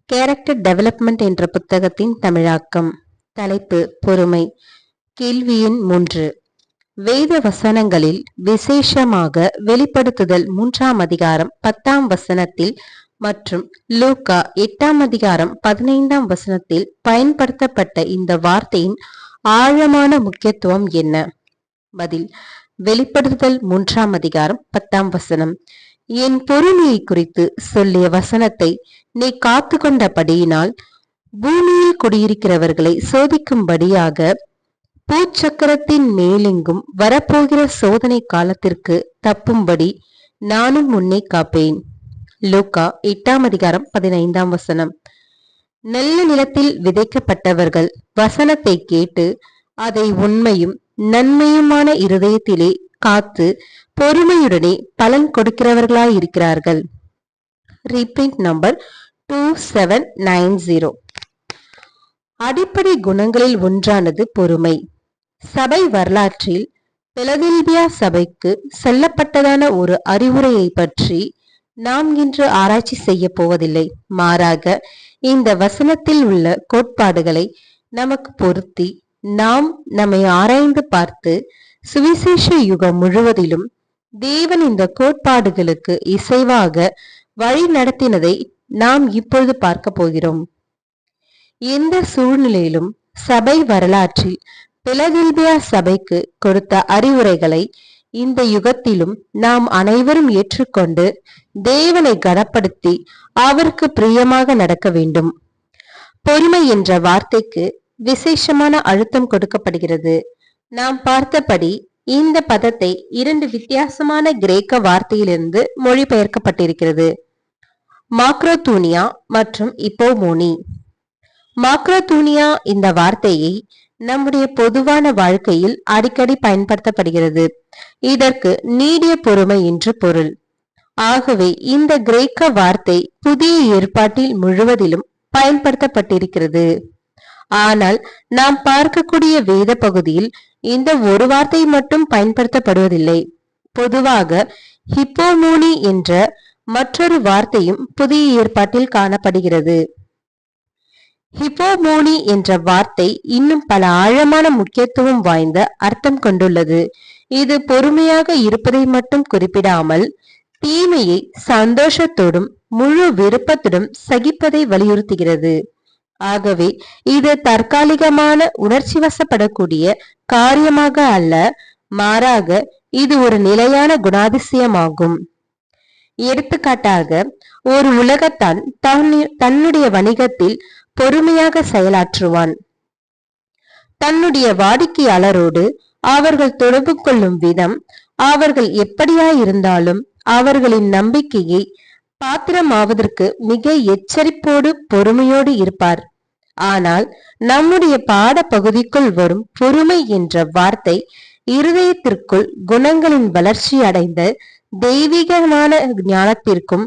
Character development என்ற புத்தகத்தின் தமிழாக்கம். தலைப்பு பொறுமை. கேள்வி எண் 3. வேத வசனங்களில் விசேஷமாக வெளிப்படுத்துதல் 3ஆம் அதிகாரம் 10ஆம் வசனத்தில் மற்றும் லூக்கா 8ஆம் அதிகாரம் 15ஆம் வசனத்தில் பயன்படுத்தப்பட்ட இந்த வார்த்தையின் ஆழமான முக்கியத்துவம் என்ன? பதில்: வெளிப்படுத்துதல் 3ஆம் அதிகாரம் 10ஆம் வசனம். என் பொறுமையை குறித்து சொல்லிய வசனத்தை நீ காத்து கொண்டபடியினால் பூமியில் குடியிருக்கிறவர்களை சோதிக்கும்படியாக பூச்சக்கரத்தின் மேலெங்கும் வரப்போகிற சோதனை காலத்திற்கு தப்பும்படி நானும் உன்னை காப்பேன். லூக்கா 8ஆம் அதிகாரம் 15ஆம் வசனம். நல்ல நிலத்தில் விதைக்கப்பட்டவர்கள் வசனத்தை கேட்டு அதை உண்மையும் நன்மையுமான இருதயத்திலே காத்து பொறுமையுடனே பலன் கொடுக்கிறவர்களாயிருக்கிறார்கள். Reprint number 2790. அடிப்படை குணங்களில் ஒன்றானது பொறுமை. சபை வரலாற்றில் பிலதெல்பியா சபைக்கு சொல்லப்பட்டதான ஒரு அறிவுரையை பற்றி நாம் இன்று ஆராய்ச்சி செய்ய போவதில்லை. மாறாக இந்த வசனத்தில் உள்ள கோட்பாடுகளை நமக்கு பொருத்தி நாம் நம்மை ஆராய்ந்து பார்த்து சுவிசேஷ யுகம் முழுவதிலும் தேவன் இந்த கோட்பாடுகளுக்கு இசைவாக வழி நடத்தினதை நாம் இப்பொழுது பார்க்க போகிறோம். எந்த சூழ்நிலையிலும் சபை வரலாற்றில் பிலதெல்பியா சபைக்கு கொடுத்த அறிவுரைகளை இந்த யுகத்திலும் நாம் அனைவரும் ஏற்றுக்கொண்டு தேவனை கனப்படுத்தி அவருக்கு பிரியமாக நடக்க வேண்டும். பொறுமை என்ற வார்த்தைக்கு விசேஷமான அழுத்தம் கொடுக்கப்படுகிறது. நாம் பார்த்தபடி இந்த பதத்தை 2 வித்தியாசமான கிரேக்க வார்த்தையிலிருந்து மொழிபெயர்க்கப்பட்டிருக்கிறது: மாக்ரோதூனியா மற்றும் இப்போமோனி. மாக்ரோதூனியா இந்த வார்த்தையை நம்முடைய பொதுவான வாழ்க்கையில் அடிக்கடி பயன்படுத்தப்படுகிறது. இதற்கு நீடிய பொறுமை என்று பொருள். ஆகவே இந்த கிரேக்க வார்த்தை புதிய ஏற்பாட்டில் முழுவதிலும் பயன்படுத்தப்பட்டிருக்கிறது. ஆனால் நாம் பார்க்கக்கூடிய வேத பகுதியில் இந்த ஒரு வார்த்தை மட்டும் பயன்படுத்தப்படுவதில்லை. பொதுவாக ஹிப்போமோனி என்ற மற்றொரு வார்த்தையும் புதிய ஏற்பாட்டில் காணப்படுகிறது. ஹிப்போமோனி என்ற வார்த்தை இன்னும் பல ஆழமான முக்கியத்துவம் வாய்ந்த அர்த்தம் கொண்டுள்ளது. இது பொறுமையாக இருப்பதை மட்டும் குறிப்பிடாமல் தீமையை சந்தோஷத்தோடும் முழு விருப்பத்துடன் சகிப்பதை வலியுறுத்துகிறது. ஆகவே இது தற்காலிகமான உணர்ச்சி வசப்படக்கூடிய காரியமாக அல்ல, மாறாக இது ஒரு நிலையான குணாதிசயமாகும். எடுத்துக்காட்டாக, ஒரு உலகத்தான் தன்னுடைய வணிகத்தில் பொறுமையாக செயலாற்றுவான். தன்னுடைய வாடிக்கையாளரோடு அவர்கள் தொடர்பு கொள்ளும் விதம், அவர்கள் எப்படியாயிருந்தாலும் அவர்களின் நம்பிக்கையை பாத்திரமாவதற்கு மிக எச்சரிப்போடு பொறுமையோடு இருப்பார். ஆனால் நம்முடைய பாட பகுதிக்குள் வரும் பொறுமை என்ற வார்த்தை இருதயத்திற்குள் குணங்களின் வளர்ச்சி அடைந்த தெய்வீகமான ஞானத்திற்கும்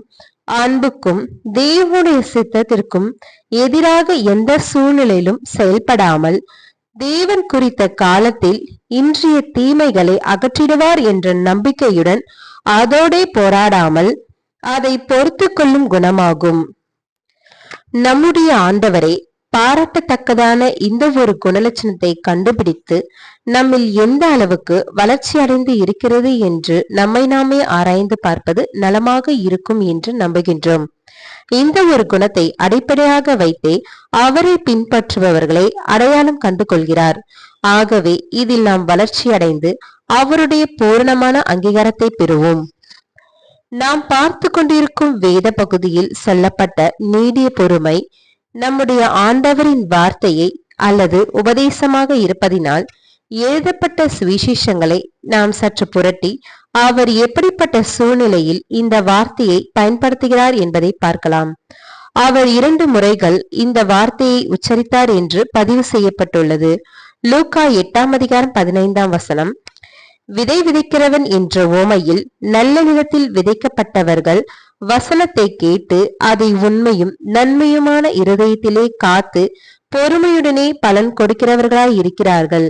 அன்புக்கும் தேவனுடைய சித்தத்திற்கும் எதிராக எந்த சூழ்நிலையிலும் செயல்படாமல் தேவன் குறித்த காலத்தில் இன்றைய தீமைகளை அகற்றிடுவார் என்ற நம்பிக்கையுடன் அதோடே போராடாமல் அதை பொறுத்து கொள்ளும் குணமாகும். நம்முடைய ஆண்டவரே பாராட்டத்தக்கதான இந்த ஒரு குணலட்சணத்தை கண்டுபிடித்து நம்மில் எந்த அளவுக்கு வளர்ச்சி அடைந்து இருக்கிறது என்று நம்மை நாமே ஆராய்ந்து பார்ப்பது நலமாக இருக்கும் என்று நம்புகின்றோம். இந்த ஒரு குணத்தை அடிப்படையாக வைத்தே அவரை பின்பற்றுபவர்களை அடையாளம் கண்டு கொள்கிறார். ஆகவே இதில் நாம் வளர்ச்சி அடைந்து அவருடைய பூரணமான அங்கீகாரத்தை பெறுவோம். நாம் பார்த்து கொண்டிருக்கும் வேத பகுதியில் சொல்லப்பட்ட நீடிய பொறுமை நம்முடைய ஆண்டவரின் வார்த்தையை அல்லது உபதேசமாக இருப்பதினால் எழுதப்பட்ட சுவிசேஷங்களை நாம் சற்று புரட்டி அவர் எப்படிப்பட்ட சூழ்நிலையில் இந்த வார்த்தையை பயன்படுத்துகிறார் என்பதை பார்க்கலாம். அவர் 2 முறைகள் இந்த வார்த்தையை உச்சரித்தார் என்று பதிவு செய்யப்பட்டுள்ளது. லூக்கா 8ஆம் அதிகாரம் 15ஆம் வசனம். விதை விதைக்கிறவன் என்ற உவமையில் நல்ல நிலத்தில் விதைக்கப்பட்டவர்கள் வசனத்தை கேட்டு அதை உண்மையும் நன்மையுமான இருதயத்திலே காத்து பொறுமையுடனே பலன் கொடுக்கிறவர்களாய் இருக்கிறார்கள்.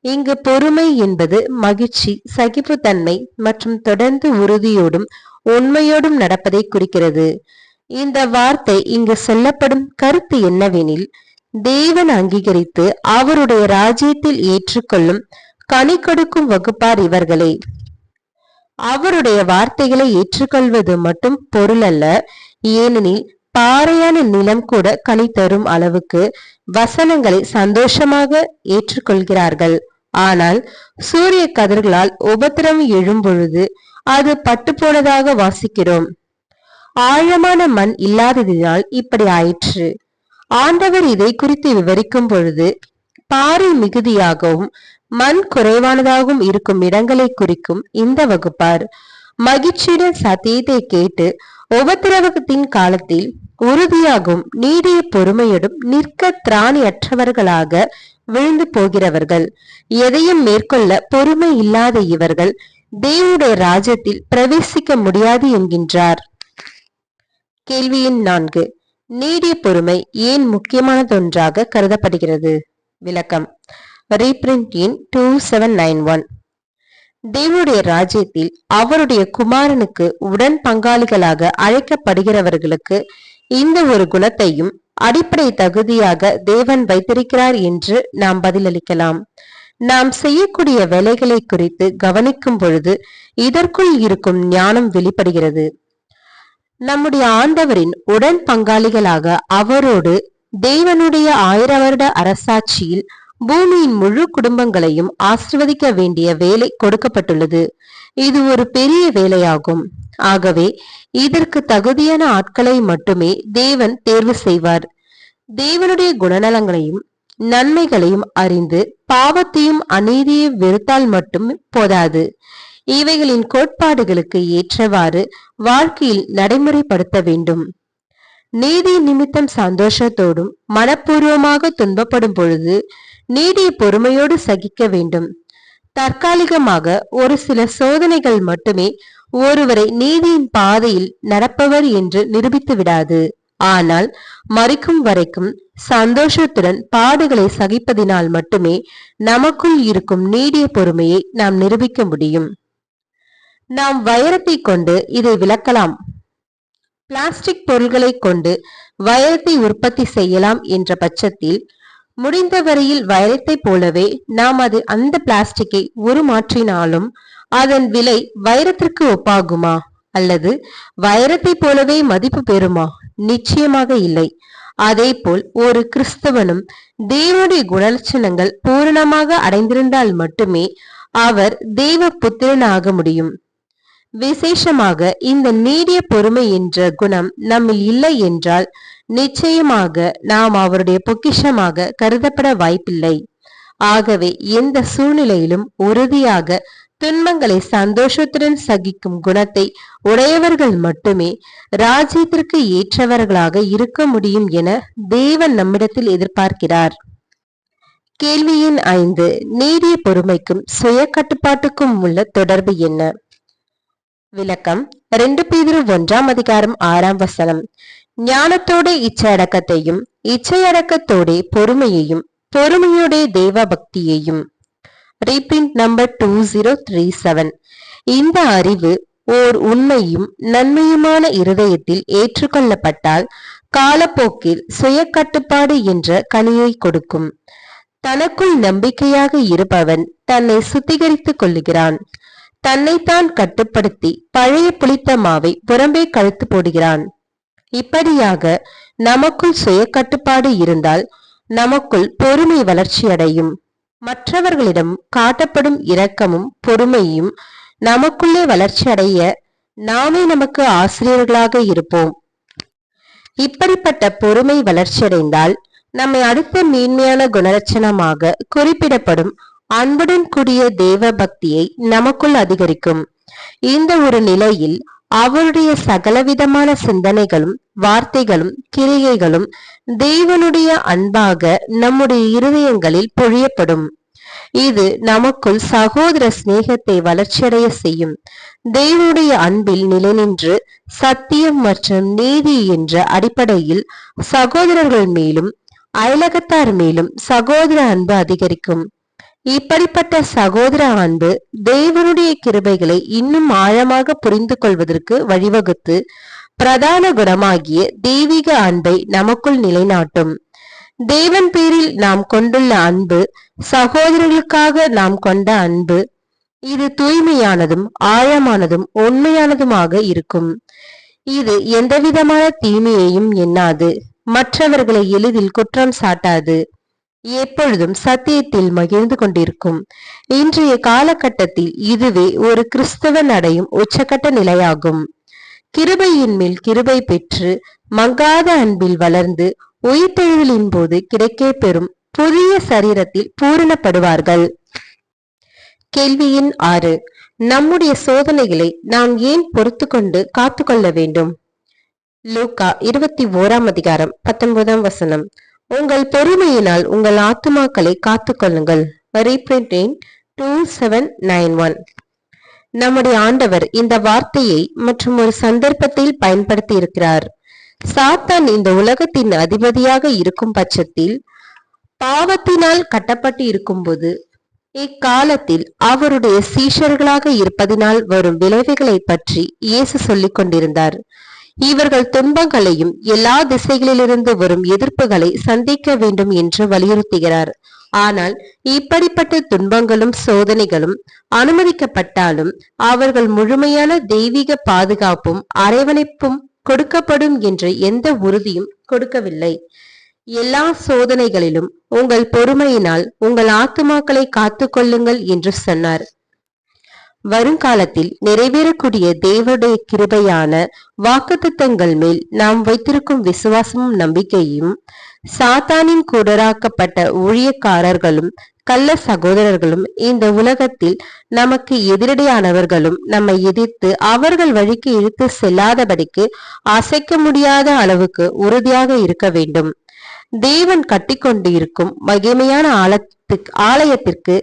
இங்கு பொறுமை என்பது மகிழ்ச்சி, சகிப்புத்தன்மை மற்றும் தொடர்ந்து உறுதியோடும் உண்மையோடும் நடப்பதை குறிக்கிறது. இந்த வார்த்தை இங்கு சொல்லப்படும் கருத்து என்னவெனில், தேவன் அங்கீகரித்து அவருடைய ராஜ்யத்தில் ஏற்றுக்கொள்ளும் கனி கொடுக்கும் வகுப்பார் இவர்களே. அவருடைய வார்த்தைகளை ஏற்றுக்கொள்வது மட்டும் பொருள் அல்ல, ஏனெனில் பாறையான நிலம் கூட கனி தரும் அளவுக்கு வசனங்களை சந்தோஷமாக ஏற்றுக்கொள்கிறார்கள். ஆனால் சூரிய கதிர்களால் உபத்திரவம் எழும்பொழுது அது பட்டு போனதாக வாசிக்கிறோம். ஆழமான மண் இல்லாததினால் இப்படி ஆயிற்று. ஆண்டவர் இதை குறித்து விவரிக்கும் பொழுது பாறை மிகுதியாகவும் மண் குறைவானதாகவும் இருக்கும் இடங்களை குறிக்கும் இந்த வகுப்பார் மகிழ்ச்சியுடன் சத்தியத்தை கேட்டு உபத்திரவத்தின் காலத்தில் உறுதியாகவும் நீடிய பொறுமையோடும் நிற்க திராணியற்றவர்களாக விழுந்து போகிறவர்கள். எதையும் மேற்கொள்ள பொறுமை இல்லாத இவர்கள் தேவனுடைய ராஜ்யத்தில் பிரவேசிக்க முடியாது என்கின்றார். கேள்வி எண் 4. நீடிய பொறுமை ஏன் முக்கியமானதொன்றாக கருதப்படுகிறது? விளக்கம். ரீப்ரிண்ட் எண் 2791. தேவனுடைய ராஜ்யத்தில் அவருடைய குமாரனுக்கு உடன் பங்காளிகளாக அழைக்கப்படுகிறவர்களுக்கு இந்த ஒரு குணத்தையும் அடிப்படை தகுதியாக தேவன் வைத்திருக்கிறார் என்று நாம் பதிலளிக்கலாம். நாம் செய்யக்கூடிய வேலைகளை குறித்து கவனிக்கும் பொழுது இதற்குள் இருக்கும் ஞானம் வெளிப்படுகிறது. நம்முடைய ஆண்டவரின் உடன் பங்காளிகளாக அவரோடு தேவனுடைய 1000 வருட அரசாட்சியில் பூமியின் முழு குடும்பங்களையும் ஆசிர்வதிக்க வேண்டிய வேலை கொடுக்கப்பட்டுள்ளது. இது ஒரு பெரிய வேலையாகும். ஆகவே இதற்கு தகுதியான ஆட்களை மட்டுமே தேவன் தேர்வு செய்வார். தேவனுடைய குணநலங்களையும் நன்மைகளையும் அறிந்து பாவத்தையும் அநீதியை வெறுத்தால் மட்டும் போதாது, இவைகளின் கோட்பாடுகளுக்கு ஏற்றவாறு வாழ்க்கையில் நடைமுறைப்படுத்த வேண்டும். நீதி நிமித்தம் சந்தோஷத்தோடும் மனப்பூர்வமாக துன்பப்படும் பொழுது நீடிய பொறுமையோடு சகிக்க வேண்டும். தற்காலிகமாக ஒரு சில சோதனைகள் மட்டுமே ஒருவரை நீதியின் பாதையில் நடப்பவர் என்று நிரூபித்து விடாது. ஆனால் மரிக்கும் வரைக்கும் சந்தோஷத்துடன் பாடுகளை சகிப்பதினால் மட்டுமே நமக்குள் இருக்கும் நீடிய பொறுமையை நாம் நிரூபிக்க முடியும். நாம் வைரத்தை கொண்டு இதை விளக்கலாம். பிளாஸ்டிக் பொருள்களை கொண்டு வைரத்தை உற்பத்தி செய்யலாம் என்ற பட்சத்தில் முடிந்த வரையில் வைரத்தை போலவே நாம் அந்த பிளாஸ்டிக்கை உருமாற்றினாலும் அதன் விலை வைரத்திற்கு ஒப்பாகுமா அல்லது வைரத்தை போலவே மதிப்பு பெறுமா? நிச்சயமாக இல்லை. அதே போல் ஒரு கிறிஸ்தவனும் தேவனுடைய குணலட்சணங்கள் பூரணமாக அடைந்திருந்தால் மட்டுமே அவர் தேவ புத்திரனாக முடியும். விசேஷமாக இந்த நீடிய பொறுமை என்ற குணம் நம்மில் இல்லை என்றால் நிச்சயமாக நாம் அவருடைய பொக்கிஷமாக கருதப்பட வாய்ப்பில்லை. ஆகவே எந்த சூழ்நிலையிலும் உறுதியாக துன்பங்களை சந்தோஷத்துடன் சகிக்கும் குணத்தை உடையவர்கள் மட்டுமே ராஜ்யத்திற்கு ஏற்றவர்களாக இருக்க முடியும் என தேவன் நம்மிடத்தில் எதிர்பார்க்கிறார். கேள்வி எண் 5. நீடிய பொறுமைக்கும் சுய கட்டுப்பாட்டுக்கும் உள்ள தொடர்பு என்ன? விளக்கம். 2 பேதுரு 1:6 ஞானத்தோட இச்சையடக்கத்தையும் இச்சையடக்கத்தோட பொறுமையையும் பொறுமையோட தேவ பக்தியையும். Reprint number 2037. இந்த அறிவு ஓர் உண்மையும் நன்மையுமான இருதயத்தில் ஏற்றுக்கொள்ளப்பட்டால் காலப்போக்கில் சுய கட்டுப்பாடு என்ற கனியை கொடுக்கும். தனக்குள் நம்பிக்கையாக இருப்பவன் தன்னை சுத்திகரித்துக் கொள்ளுகிறான். தன்னைத்தான் கட்டுப்படுத்தி பழைய புளித்த மாவை புறம்பே கழுத்து போடுகிறான். இப்படியாக நமக்குள் சுய கட்டுப்பாடு இருந்தால் நமக்குள் பொறுமை வளர்ச்சி அடையும். மற்றவர்களிடம் காட்டப்படும் இரக்கமும் பொறுமையும் நமக்குள்ளே வளர்ச்சி அடைய நாமே நமக்கு ஆசிரியர்களாக இருப்போம். இப்படிப்பட்ட பொறுமை வளர்ச்சியடைந்தால் நம்மை அடுத்த மேன்மையான குணலட்சணமாக குறிப்பிடப்படும் அன்புடன் கூடிய தேவ பக்தியை நமக்குள் அதிகரிக்கும். இந்த ஒரு நிலையில் அவருடைய சகலவிதமான சிந்தனைகளும் வார்த்தைகளும் கிரியைகளும் தேவனுடைய அன்பாக நம்முடைய இருதயங்களில் பொழியப்படும். இது நமக்குள் சகோதர சிநேகத்தை வளர்ச்சியடைய செய்யும். தேவனுடைய அன்பில் நிலைநின்று சத்தியம் மற்றும் நீதி என்ற அடிப்படையில் சகோதரர்கள் மேலும் அயலகத்தார் மேலும் சகோதர அன்பு அதிகரிக்கும். இப்படிப்பட்ட சகோதர அன்பு தேவனுடைய கிருபைகளை இன்னும் ஆழமாக புரிந்து கொள்வதற்கு வழிவகுத்து பிரதான குணமாகிய தெய்வீக அன்பை நமக்குள் நிலைநாட்டும். தேவன் பேரில் நாம் கொண்டுள்ள அன்பு, சகோதரர்களுக்காக நாம் கொண்ட அன்பு, இது தூய்மையானதும் ஆழமானதும் உண்மையானதுமாக இருக்கும். இது எந்தவிதமான தீமையையும் எண்ணாது, மற்றவர்களை எளிதில் குற்றம் சாட்டாது, எப்பொழுதும் சத்தியத்தில் மகிழ்ந்து கொண்டிருக்கும். இன்றைய காலகட்டத்தில் இதுவே ஒரு கிறிஸ்தவன் அடையும் உச்சகட்ட நிலையாகும். கிருபையின் மேல் கிருபை பெற்று மங்காத அன்பில் வளர்ந்து உயிர்த்தெழுதலின் போது கிடைக்க பெறும் புதிய சரீரத்தில் பூரணப்படுவார்கள். கேள்வி எண் 6. நம்முடைய சோதனைகளை நாம் ஏன் பொறுத்து கொண்டு காத்து கொள்ள வேண்டும்? லூக்கா 21:19. உங்கள் பொறுமையினால் உங்கள் ஆத்துமாக்களை காத்துக் கொள்ளுங்கள். 2791. நம்முடைய ஆண்டவர் இந்த வார்த்தையை மற்றும் ஒரு சந்தர்ப்பத்தில் பயன்படுத்தி இருக்கிறார். சாத்தான் இந்த உலகத்தின் அதிபதியாக இருக்கும் பட்சத்தில், பாவத்தினால் கட்டப்பட்டு இருக்கும்போது, இக்காலத்தில் அவருடைய சீஷர்களாக இருப்பதினால் வரும் விளைவுகளை பற்றி இயேசு சொல்லிக் கொண்டிருந்தார். இவர்கள் துன்பங்களையும் எல்லா திசைகளிலிருந்து வரும் எதிர்ப்புகளை சந்திக்க வேண்டும் என்று வலியுறுத்துகிறார். ஆனால் இப்படிப்பட்ட துன்பங்களும் சோதனைகளும் அனுமதிக்கப்பட்டாலும் அவர்கள் முழுமையான தெய்வீக பாதுகாப்பும் அரவணைப்பும் கொடுக்கப்படும் என்ற எந்த உறுதியும் கொடுக்கவில்லை. எல்லா சோதனைகளிலும் உங்கள் பொறுமையினால் உங்கள் ஆத்துமாக்களை காத்து கொள்ளுங்கள் என்று சொன்னார். வருங்காலத்தில் நிறைவேறக்கூடிய தேவனுடைய கிருபையான வாக்குத்தத்தங்கள் மேல் நாம் வைத்திருக்கும் விசுவாசமும் நம்பிக்கையும், சாத்தானின் கூடராக்கப்பட்ட ஊழியக்காரர்களும் கள்ள சகோதரர்களும் இந்த உலகத்தில் நமக்கு எதிரடியானவர்களும் நம்மை எதிர்த்து அவர்கள் வழிக்கு இழுத்து செல்லாதபடிக்கு அசைக்க முடியாத அளவுக்கு உறுதியாக இருக்க வேண்டும். தேவன் கட்டிக்கொண்டு இருக்கும் மகிமையான ஆலயத்திற்கு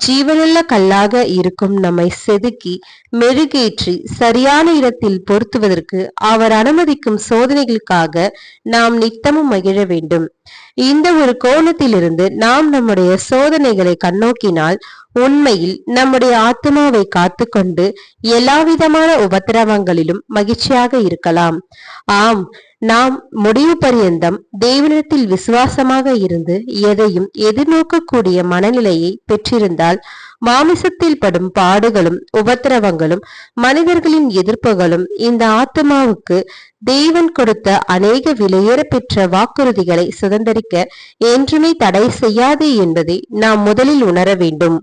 ஜீவனுள்ள கல்லாக இருக்கும் நம்மை செதுக்கி மெருகேற்றி சரியான இடத்தில் பொருத்துவதற்கு அவர் அனுமதிக்கும் சோதனைகளுக்காக நாம் நித்தமும் மகிழ வேண்டும். இந்த ஒரு கோணத்திலிருந்து நாம் நம்முடைய சோதனைகளை கண்ணோக்கினால் உண்மையில் நம்முடைய ஆத்மாவை காத்து கொண்டு எல்லாவிதமான உபத்திரவங்களிலும் மகிழ்ச்சியாக இருக்கலாம். ஆம், நாம் முடிவு பரியந்தம் தேவனிடத்தில் விசுவாசமாக இருந்து எதையும் எதிர்நோக்கக்கூடிய மனநிலையை பெற்றிருந்தால், மாமிசத்தில் படும் பாடுகளும் உபத்திரவங்களும் மனிதர்களின் எதிர்ப்புகளும் இந்த ஆத்மாவுக்கு தேவன் கொடுத்த அநேக விலையேற பெற்ற வாக்குறுதிகளை சுதந்திரிக்க என்றுமே தடை செய்யாது என்பதை நாம் முதலில் உணர வேண்டும்.